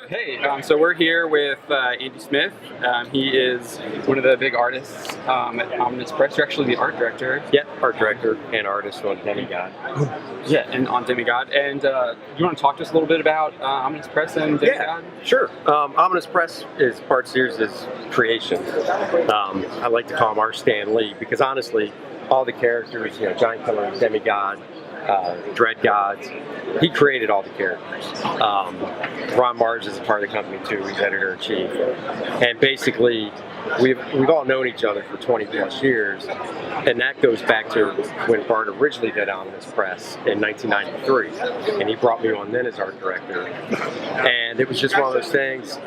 Hey, so we're here with Andy Smith. He is one of the big artists at Ominous Press. You're actually the art director. Yeah, art director and artist on Demigod. Yeah, and on Demigod. And you want to talk to us a little bit about Ominous Press and Demigod? Yeah, sure. Ominous Press is Bart Sears' creation. I like to call him our Stan Lee because honestly, all the characters, Giant Killer, Demigod, Dread Gods, he created all the characters. Ron Mars is a part of the company too. He's editor-in-chief. And basically, we've all known each other for 20 plus years, and that goes back to when Bart originally did Ominous Press in 1993, and he brought me on then as art director. And it was just one of those things.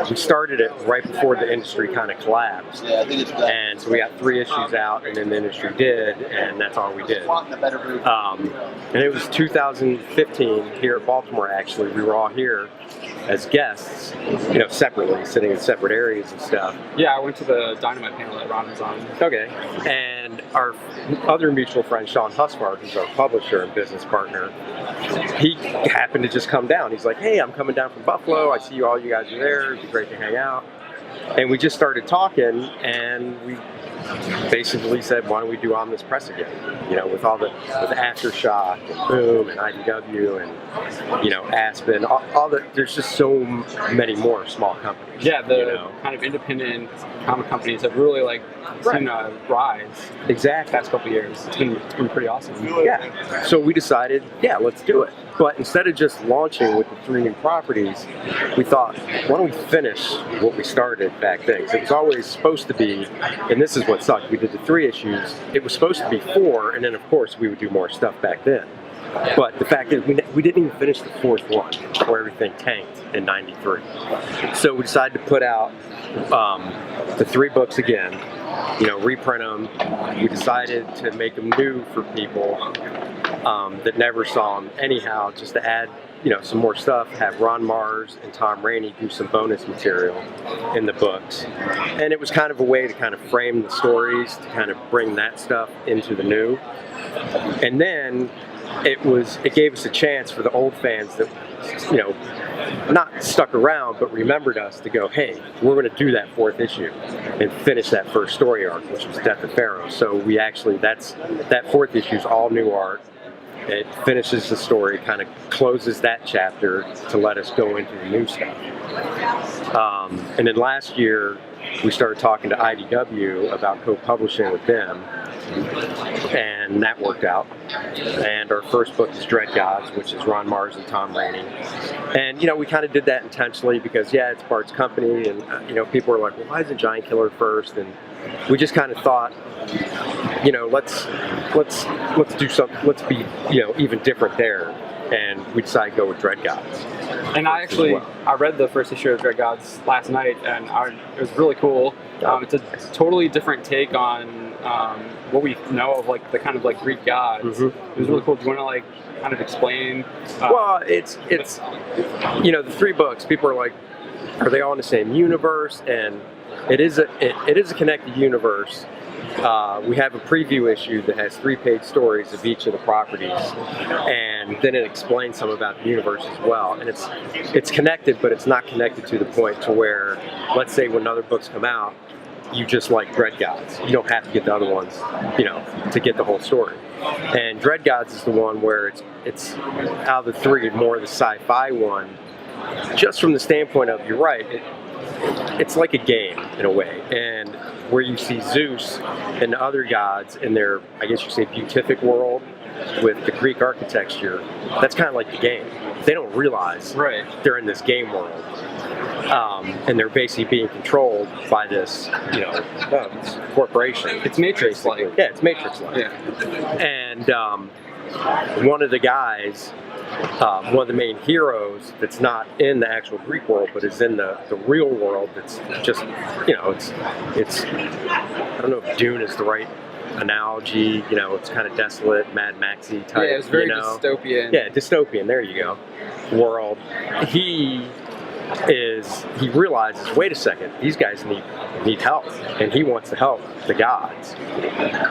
We started it right before the industry kind of collapsed, and so we got 3 issues out, and then the industry did, and that's all we did. And it was 2015 here at Baltimore. Actually, we were all here as guests, separately, sitting in separate areas and stuff. Yeah, I went to the Dynamite panel that Ron was on. Okay. And our other mutual friend, Sean Husfar, who's our publisher and business partner, he happened to just come down. He's like, hey, I'm coming down from Buffalo. I see all you guys are there. It'd be great to hang out. And we just started talking, and we basically said, why don't we do Ominous Press again? With Aftershock and Boom and IDW and Aspen, there's just so many more small companies. Yeah, the kind of independent comic companies have really seen a rise. Exactly. The past couple of years. It's been pretty awesome. Yeah. So we decided, let's do it. But instead of just launching with the 3 new properties, we thought, why don't we finish what we started back then? It was always supposed to be, and this is what sucked, we did the 3 issues, it was supposed to be 4, and then of course we would do more stuff back then. But the fact is, we didn't even finish the 4th one before everything tanked in '93. So we decided to put out the 3 books again, reprint them. We decided to make them new for people that never saw them anyhow, just to add some more stuff, have Ron Mars and Tom Rainey do some bonus material in the books. And it was kind of a way to kind of frame the stories, to kind of bring that stuff into the new. And then it gave us a chance for the old fans that not stuck around but remembered us to go, hey, we're going to do that 4th issue and finish that first story arc, which was Death of Pharaoh. So we actually, that 4th issue is all new art. It finishes the story, kind of closes that chapter to let us go into the new stuff. And then last year, we started talking to IDW about co-publishing with them, and that worked out. And our first book is Dread Gods, which is Ron Mars and Tom Rainey. And we kind of did that intentionally because it's Bart's company, and people were like, well, why isn't Giant Killer first? And we just kind of thought, let's do something. Let's be even different there. And we decided to go with Dread Gods. And I read the first issue of Dread Gods last night, and it was really cool. It's a totally different take on what we know of the kind of Greek gods. Mm-hmm. It was really cool. Do you want to kind of explain? Well, it's the 3 books. People are like, are they all in the same universe? And it is a connected universe. We have a preview issue that has 3-page stories of each of the properties, and then it explains some about the universe as well. And it's connected, but it's not connected to the point to where, let's say, when other books come out, you just like Dread Gods. You don't have to get the other ones, to get the whole story. And Dread Gods is the one where it's out of the 3, more of the sci-fi one, just from the standpoint of, you're right, it's like a game in a way, and where you see Zeus and the other gods in their, I guess you say, beatific world with the Greek architecture, that's kind of like the game. They don't realize they're in this game world, and they're basically being controlled by this, this corporation. It's Matrix-like. Yeah, it's Matrix-like. Yeah. And one of the guys, one of the main heroes that's not in the actual Greek world but is in the real world, that's just, it's I don't know if Dune is the right analogy, it's kind of desolate, Mad Maxy type. Yeah, it's very dystopian. Yeah, dystopian, there you go, world. He is he realizes, wait a second, these guys need help, and he wants to help the gods.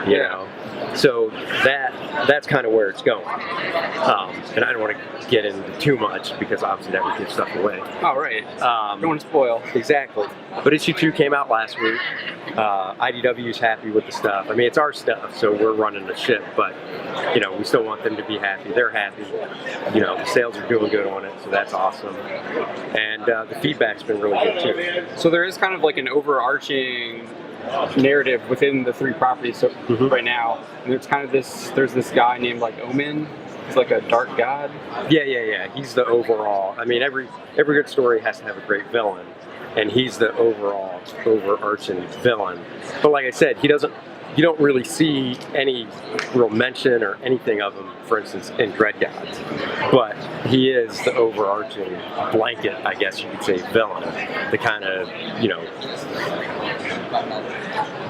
You know, so that's kind of where it's going. And I don't want to get into too much because obviously that would give stuff away. Oh, right. Don't want to spoil. Exactly. But issue 2 came out last week. IDW's happy with the stuff. I mean, it's our stuff, so we're running the ship, but you know, we still want them to be happy. They're happy. You know, the sales are doing good on it, so that's awesome. And the feedback's been really good too. So there is kind of like an overarching narrative within the 3 properties right now, and there's kind of there's this guy named like Omen. He's like a dark god. Yeah. He's the overall. I mean, every good story has to have a great villain, and he's the overall overarching villain. But like I said, you don't really see any real mention or anything of him, for instance, in Dread Gods. But he is the overarching blanket, I guess you could say, villain. The kind of, you know,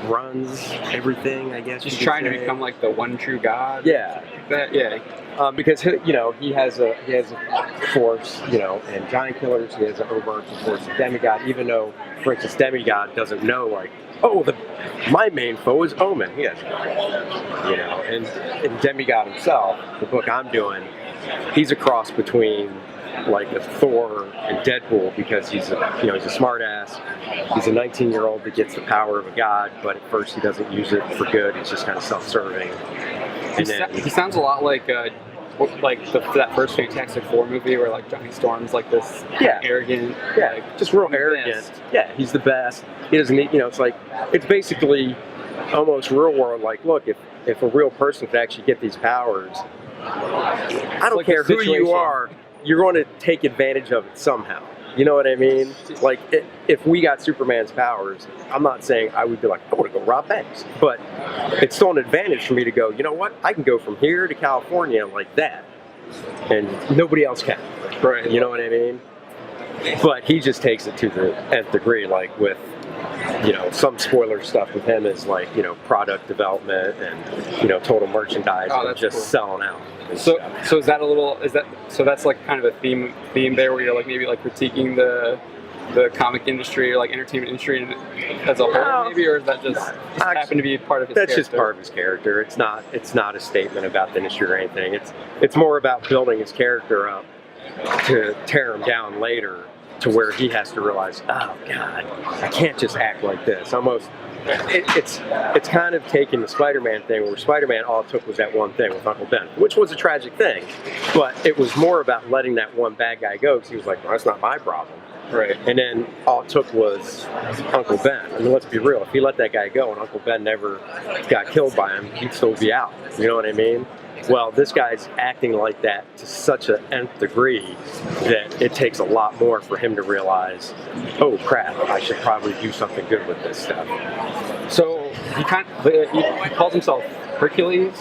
runs everything, I guess. Just trying to become like the one true god. Yeah. Because he has a force, you know, and giant killers. He has an overarching force of demigod. Even though, for instance, demigod doesn't know, like, oh, my main foe is Omen. He doesn't know, you know. And demigod himself, the book I'm doing, he's a cross between like a Thor and Deadpool, because he's a smart ass. He's a 19-year-old that gets the power of a god, but at first he doesn't use it for good. He's just kind of self-serving. He sounds a lot like that first Fantastic Four movie where like Johnny Storm's like this arrogant, just real arrogant. Yeah, he's the best. He doesn't need, it's basically almost real world. Like, look, if a real person could actually get these powers, I don't care who you are, you're going to take advantage of it somehow. You know what I mean? Like, if we got Superman's powers, I'm not saying I would be like, I want to go rob banks. But it's still an advantage for me to go, you know what? I can go from here to California like that. And nobody else can. Right. You know what I mean? But he just takes it to the nth degree, like with, some spoiler stuff with him is like, product development and, total merchandise and just selling out. So is that that's like kind of a theme there where you're like maybe like critiquing the comic industry or like entertainment industry as a whole, maybe, or is that just happen to be part of his character? That's just part of his character. It's not a statement about the industry or anything. It's more about building his character up to tear him down later, to where he has to realize, oh God, I can't just act like this. Almost, it's kind of taking the Spider-Man thing, where Spider-Man all it took was that one thing with Uncle Ben, which was a tragic thing, but it was more about letting that one bad guy go, because he was like, well, that's not my problem. Right. And then all it took was Uncle Ben. I mean, let's be real. If he let that guy go and Uncle Ben never got killed by him, he'd still be out. You know what I mean? Well, this guy's acting like that to such an nth degree that it takes a lot more for him to realize, oh crap, I should probably do something good with this stuff. So he calls himself Hercules?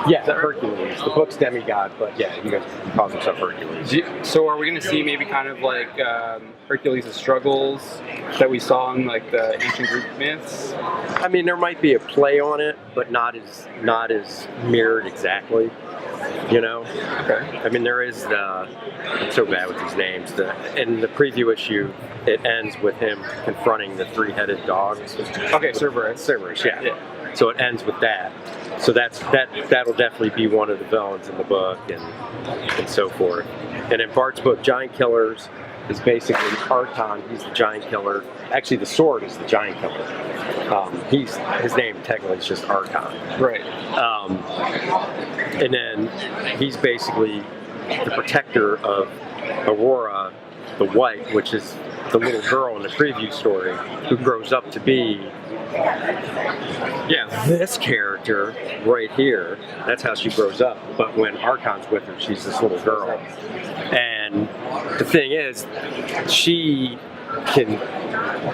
Yeah, Hercules. The book's demigod, but yeah, he calls himself Hercules. So are we going to see maybe kind of like Hercules' struggles that we saw in like the ancient Greek myths? I mean, there might be a play on it, but not as mirrored exactly. Okay. I mean, there is I'm so bad with these names. In the preview issue, it ends with him confronting the 3-headed dog. Okay, Cerberus. Cerberus, yeah. So it ends with that. So that'll definitely be one of the villains in the book, and so forth. And in Bart's book, Giant Killers is basically Archon. He's the giant killer. Actually, the sword is the giant killer. His name technically is just Archon. Right. And then he's basically the protector of Aurora the White, which is the little girl in the preview story who grows up to be this character right here. That's how she grows up. But when Archon's with her, she's this little girl. And the thing is, she can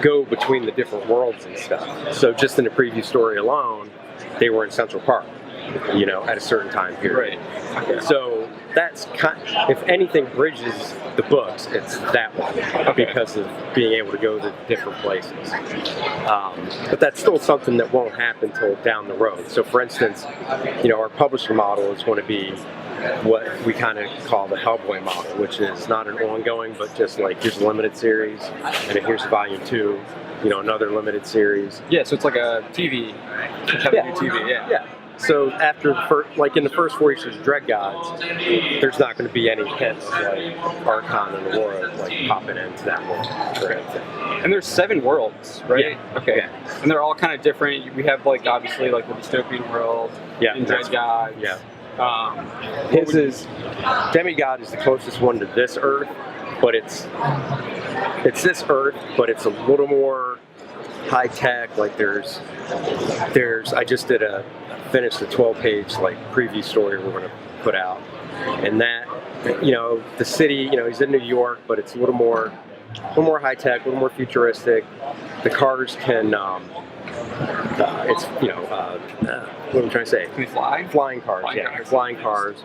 go between the different worlds and stuff. So just in the preview story alone, they were in Central Park, at a certain time period. Right. Okay. So that's if anything bridges the books, it's that one, because of being able to go to different places. But that's still something that won't happen till down the road. So for instance, our publisher model is going to be what we kind of call the Hellboy model, which is not an ongoing, but just like here's a limited series, and then here's volume 2, another limited series. Yeah, so it's like a TV, TV. Yeah. So after in the first 4 issues of Dread Gods, there's not going to be any hint of like Archon and Aurora like popping into that world or anything. And there's 7 worlds, right? Yeah. Okay. Yeah. And they're all kind of different. We have like obviously like the dystopian world. Yeah. In Dread Gods. Yeah. His is Demigod is the closest one to this Earth, but it's this Earth, but it's a little more high tech. Like I just finished a 12-page like preview story we're going to put out, and that the city, he's in New York, but it's a little more high tech, a little more futuristic. The cars can what am I trying to say? Can they fly? Flying cars, flying cars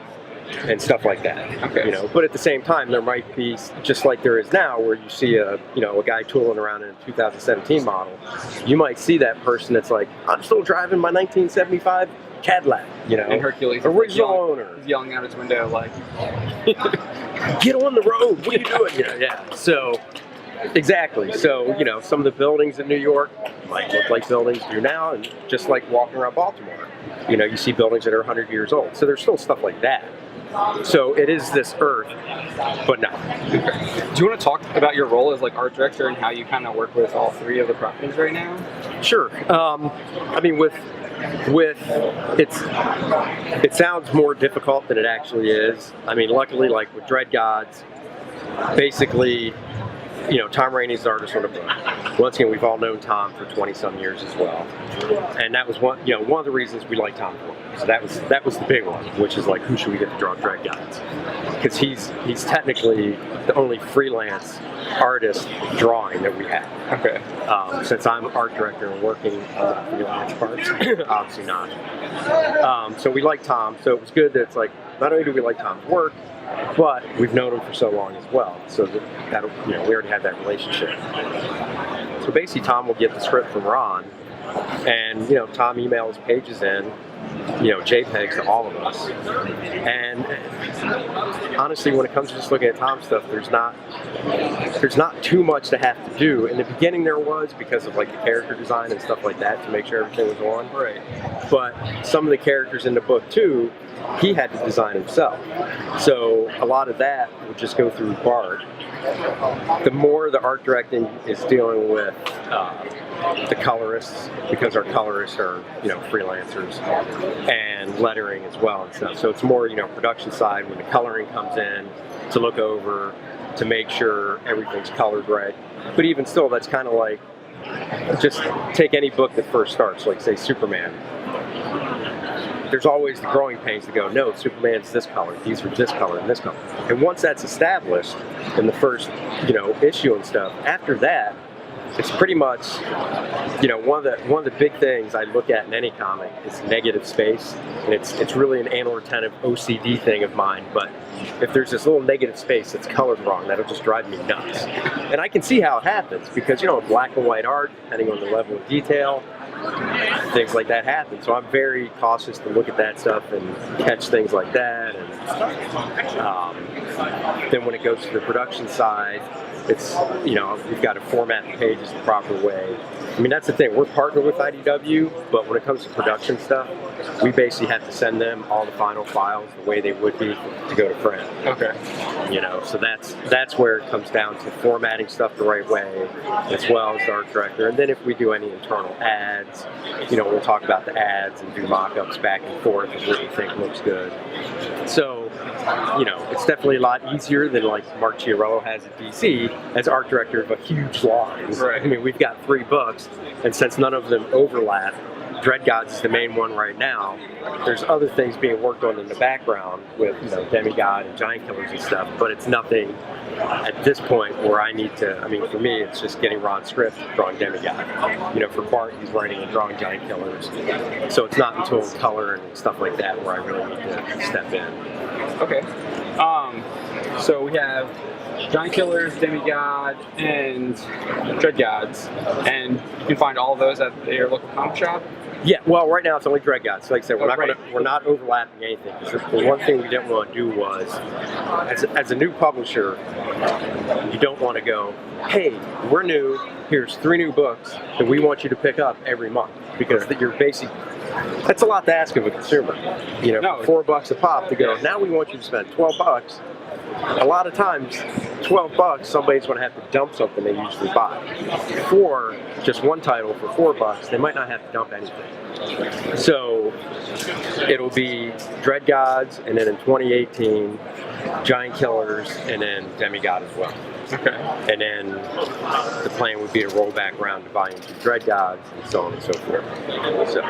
and stuff like that. Okay. But at the same time, there might be, just like there is now, where you see a guy tooling around in a 2017 model. You might see that person that's like, I'm still driving my 1975 Cadillac. And Hercules, original owner, he's yelling out his window like, "Get on the road! What are you doing?" Yeah. So. Exactly. So, some of the buildings in New York might look like buildings do now, and just like walking around Baltimore, you see buildings that are 100 years old. So there's still stuff like that. So it is this Earth, but no. Do you want to talk about your role as like art director and how you kind of work with all 3 of the properties right now? Sure. I mean, with it sounds more difficult than it actually is. I mean, luckily, like with Dread Gods, basically, Tom Rainey's the artist on the book. Once again, we've all known Tom for 20-some years as well, and that was one of the reasons we like Tom's work. So that was the big one, which is like, who should we get to draw Dread Gods? Because he's technically the only freelance artist drawing that we have. Okay. Since I'm art director and working on the freelance parts, obviously not. So we like Tom. So it was good that it's like, not only do we like Tom's work, but we've known him for so long as well, so that we already had that relationship. So basically, Tom will get the script from Ron, and Tom emails pages in, JPEGs to all of us. And honestly, when it comes to just looking at Tom's stuff, there's not too much to have to do. In the beginning, there was, because of like the character design and stuff like that, to make sure everything was on. Right. But some of the characters in the book too, he had to design himself. So a lot of that would just go through Bart. The more the art directing is dealing with the colorists, because our colorists are freelancers, and lettering as well and stuff. So it's more production side when the coloring comes in to look over, to make sure everything's colored right. But even still, that's kind of like, just take any book that first starts, like say Superman. There's always the growing pains to go, no, Superman's this color, these are this color and this color. And once that's established in the first, issue and stuff, after that, it's pretty much, one of the big things I look at in any comic is negative space. And it's really an anal-retentive OCD thing of mine, but if there's this little negative space that's colored wrong, that'll just drive me nuts. And I can see how it happens, because, black and white art, depending on the level of detail, things like that happen. So I'm very cautious to look at that stuff and catch things like that. And then when it goes to the production side, it's, we've got to format the pages the proper way. I mean, that's the thing. We're partnered with IDW, but when it comes to production stuff, we basically have to send them all the final files the way they would be to go to print. Okay. So that's where it comes down to formatting stuff the right way, as well as the art director. And then if we do any internal ads, we'll talk about the ads and do mock-ups back and forth of what we think looks good. So, it's definitely a lot easier than like Mark Chiarello has at DC as art director of a huge line. Right. I mean, we've got 3 books, and since none of them overlap, Dread Gods is the main one right now. There's other things being worked on in the background with Demigod and Giant Killers and stuff, but it's nothing at this point where I need to. I mean, for me, it's just getting Ron's script, drawing Demigod. For Bart, he's writing and drawing Giant Killers, so it's not until color and stuff like that where I really need to step in. Okay. So we have Giant Killers, Demigod, and Dread Gods, and you can find all of those at your local comic shop. Yeah, well, right now it's only Dread Gods. So like I said, Right. we're not overlapping anything. The one thing we didn't want to do was, as a new publisher, you don't want to go, hey, we're new. Here's 3 new books that we want you to pick up every month, because you're basically, that's a lot to ask of a consumer. You know, No. $4 a pop to go. Now we want you to spend $12. A lot of times, $12, somebody's going to have to dump something they usually buy. For just one title for $4, they might not have to dump anything. So it'll be Dread Gods, and then in 2018, Giant Killers, and then Demigod as well. Okay. And then the plan would be to roll back around to Volume 2 Dread Gods, and so on and so forth. So,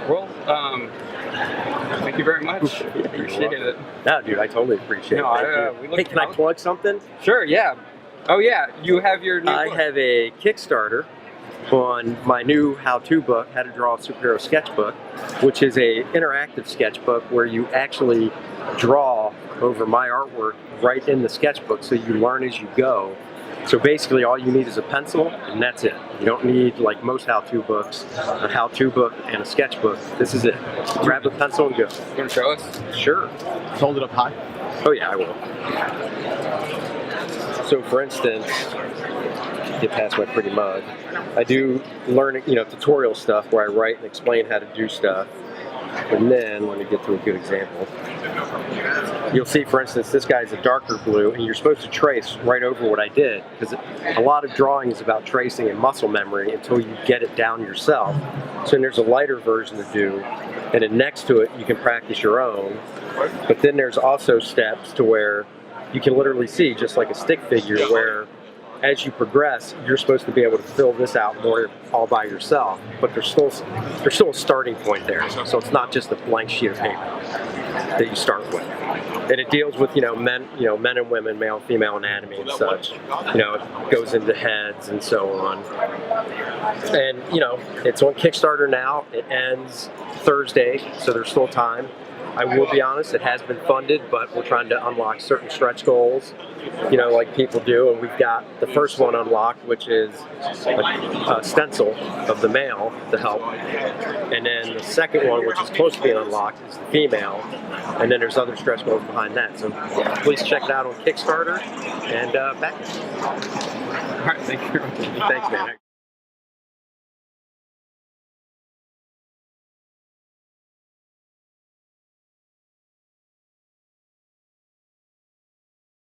Well, thank you very much. Appreciate it. no, dude, I totally appreciate No, it. Hey, can I plug something? Sure, yeah. Oh, yeah, you have your new I book. have a Kickstarter on my new how-to book, How to Draw a Superhero Sketchbook, which is a interactive sketchbook where you actually draw over my artwork right in the sketchbook, so you learn as you go. So basically all you need is a pencil, and that's it. You don't need, like most how-to books, a how-to book and a sketchbook. This is it. Grab a pencil and go. You want to show us? Sure. Hold it up high. Oh yeah, I will. So for instance, get past my pretty mug, I do learn, tutorial stuff where I write and explain how to do stuff. And then, let me get to a good example. You'll see, for instance, this guy's a darker blue, and you're supposed to trace right over what I did, because a lot of drawing is about tracing and muscle memory until you get it down yourself. So then there's a lighter version to do, and then next to it you can practice your own. But then there's also steps to where you can literally see, just like a stick figure, where as you progress, you're supposed to be able to fill this out more all by yourself, but there's still a starting point there. So it's not just a blank sheet of paper that you start with. And it deals with men and women, male, female anatomy and such. It goes into heads and so on. And it's on Kickstarter now. It ends Thursday, so there's still time. I will be honest, it has been funded, but we're trying to unlock certain stretch goals, like people do, and we've got the first one unlocked, which is a stencil of the male to help, and then the second one, which is close to being unlocked, is the female, and then there's other stretch goals behind that. So please check it out on Kickstarter, and back. All right, thank you. Thanks, man.